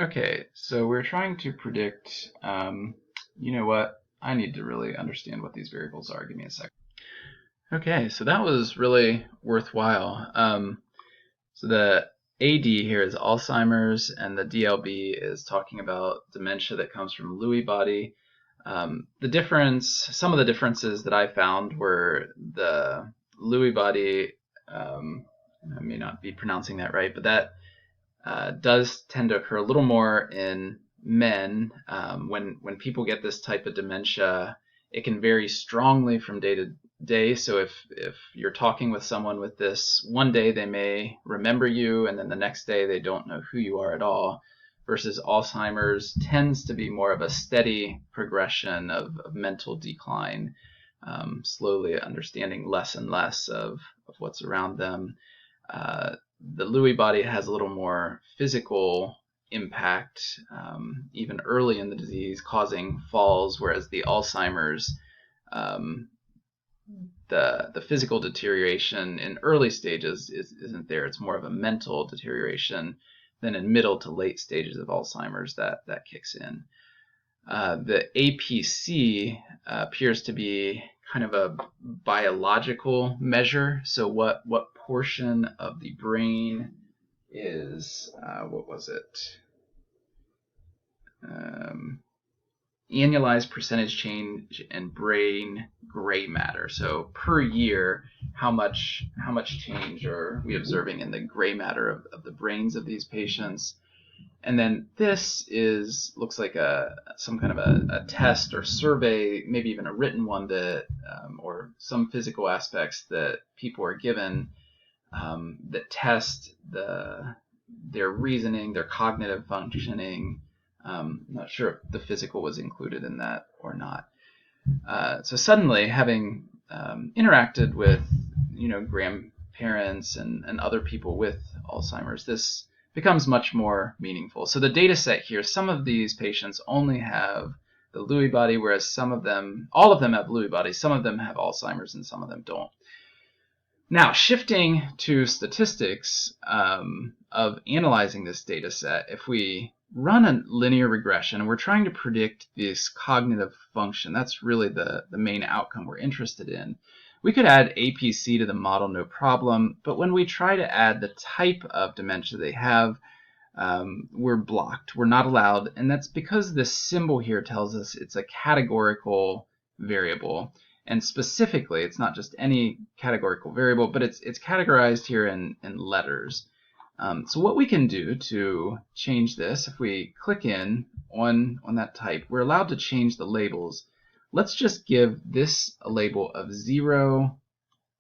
Okay, so we're trying to predict, you know what? I need to really understand what these variables are. Give me a second. Okay, so that was really worthwhile. So the AD here is Alzheimer's, and the DLB is talking about dementia that comes from Lewy body. Some of the differences that I found were the Lewy body, I may not be pronouncing that right, but that does tend to occur a little more in men. When people get this type of dementia, it can vary strongly from day to day. So if you're talking with someone with this, one day they may remember you, and then the next day they don't know who you are at all. Versus Alzheimer's tends to be more of a steady progression of mental decline, slowly understanding less and less of what's around them. The Lewy body has a little more physical impact, even early in the disease, causing falls, whereas the Alzheimer's, the physical deterioration in early stages isn't there. It's more of a mental deterioration than in middle to late stages of Alzheimer's that kicks in. The APC appears to be kind of a biological measure. So what portion of the brain is, what was it? Annualized percentage change in brain gray matter. So per year, how much change are we observing in the gray matter of the brains of these patients? And then this looks like some kind of a test or survey, maybe even a written one that, or some physical aspects that people are given that test their reasoning, their cognitive functioning. I'm not sure if the physical was included in that or not. So suddenly, having interacted with grandparents and other people with Alzheimer's, this becomes much more meaningful. So the data set here, some of these patients only have the Lewy body, whereas all of them have Lewy body, some of them have Alzheimer's, and some of them don't. Now, shifting to statistics of analyzing this data set, if we run a linear regression and we're trying to predict this cognitive function, that's really the main outcome we're interested in. We could add APC to the model, no problem, but when we try to add the type of dementia they have, we're blocked. We're not allowed, and that's because this symbol here tells us it's a categorical variable. And specifically, it's not just any categorical variable, but it's categorized here in letters. So what we can do to change this, if we click in on that type, we're allowed to change the labels. Let's just give this a label of 0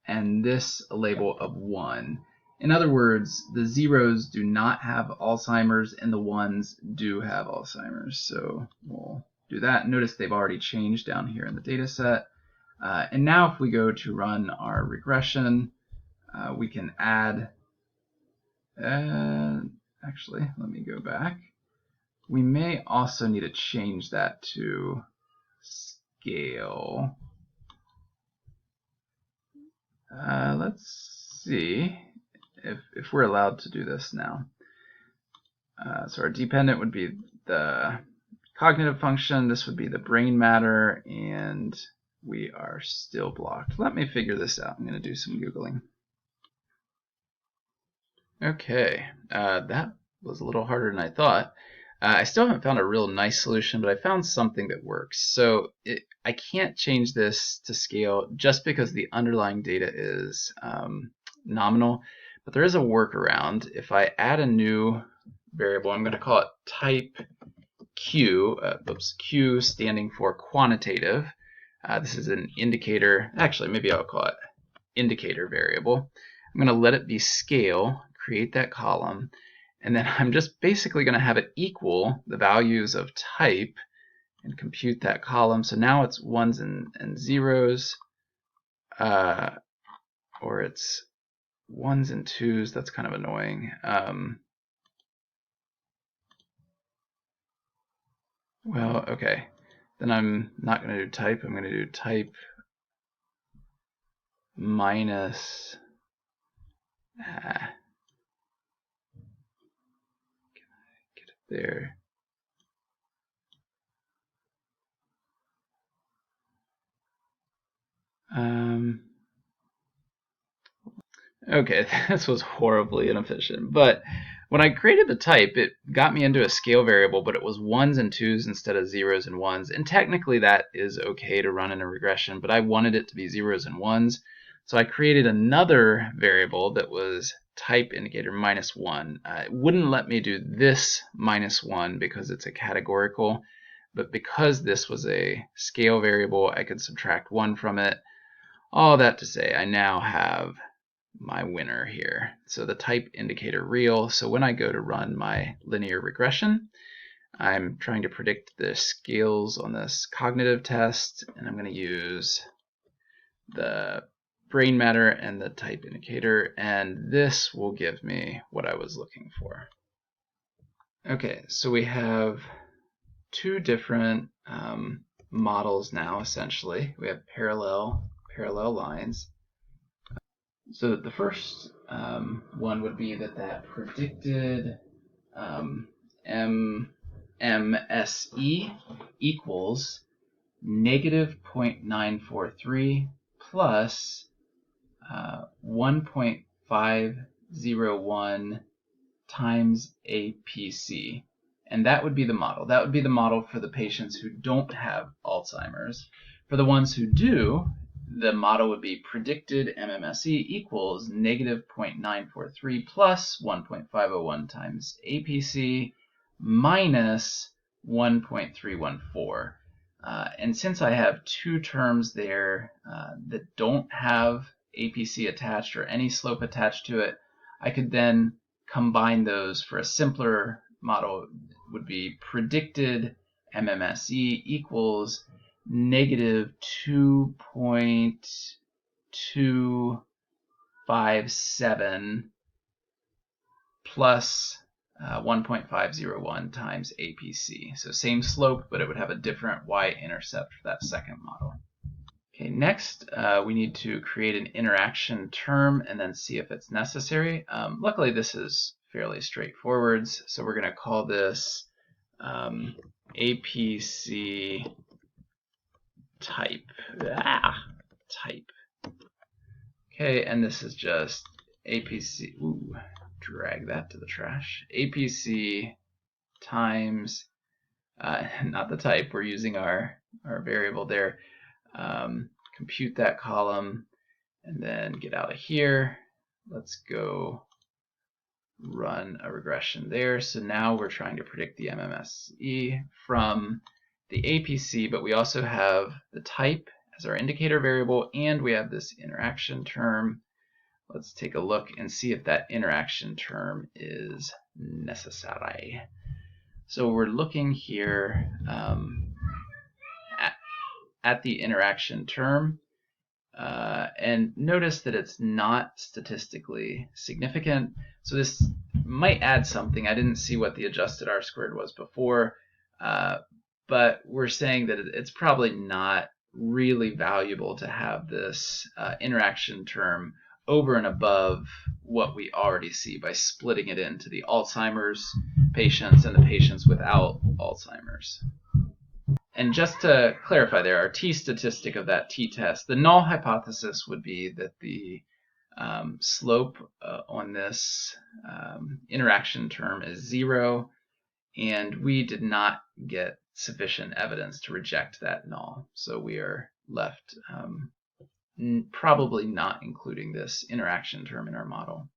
and this a label of 1. In other words, the zeros do not have Alzheimer's and the ones do have Alzheimer's. So we'll do that. Notice they've already changed down here in the data set. And now if we go to run our regression, we can add, actually, let me go back. We may also need to change that to scale. Let's see if we're allowed to do this now. So our dependent would be the cognitive function, this would be the brain matter, and we are still blocked. Let me figure this out. I'm going to do some Googling. Okay, that was a little harder than I thought. I still haven't found a real nice solution, but I found something that works. So I can't change this to scale just because the underlying data is nominal, but there is a workaround. If I add a new variable, I'm going to call it type Q, Q standing for quantitative. This is an indicator. Actually, maybe I'll call it indicator variable. I'm going to let it be scale, create that column, and then I'm just basically going to have it equal the values of type and compute that column. So now it's ones and zeros, or it's ones and twos. That's kind of annoying. Well, okay. Then I'm not going to do type. I'm going to do type minus. Can I get it there. Okay, this was horribly inefficient, but when I created the type, it got me into a scale variable, but it was 1s and 2s instead of 0s and 1s, and technically that is okay to run in a regression, but I wanted it to be 0s and 1s, so I created another variable that was type indicator -1. It wouldn't let me do this -1 because it's a categorical, but because this was a scale variable, I could subtract 1 from it. All that to say, I now have my winner here. So the type indicator real. So when I go to run my linear regression, I'm trying to predict the scales on this cognitive test, and I'm going to use the brain matter and the type indicator, and this will give me what I was looking for. Okay, so we have two different models now, essentially. We have parallel lines. So the first one would be that predicted MMSE equals -0.943 plus 1.501 times APC. And that would be the model. That would be the model for the patients who don't have Alzheimer's. For the ones who do, the model would be predicted MMSE equals -0.943 plus 1.501 times APC minus 1.314. And since I have two terms there that don't have APC attached or any slope attached to it, I could then combine those for a simpler model. Would be predicted MMSE equals -2.257 plus 1.501 times APC. So same slope, but it would have a different y-intercept for that second model. Okay, next we need to create an interaction term and then see if it's necessary. Luckily this is fairly straightforward, so we're going to call this APC type. Type. Okay, and this is just APC. Ooh, drag that to the trash. APC times, not the type. We're using our variable there. Compute that column, and then get out of here. Let's go run a regression there. So now we're trying to predict the MMSE from the APC, but we also have the type as our indicator variable, and we have this interaction term. Let's take a look and see if that interaction term is necessary. So we're looking here at the interaction term, and notice that it's not statistically significant. So this might add something. I didn't see what the adjusted R-squared was before, but we're saying that it's probably not really valuable to have this interaction term over and above what we already see by splitting it into the Alzheimer's patients and the patients without Alzheimer's. And just to clarify there, our t-statistic of that t-test, the null hypothesis would be that the slope on this interaction term is 0, and we did not get sufficient evidence to reject that null. So we are left probably not including this interaction term in our model.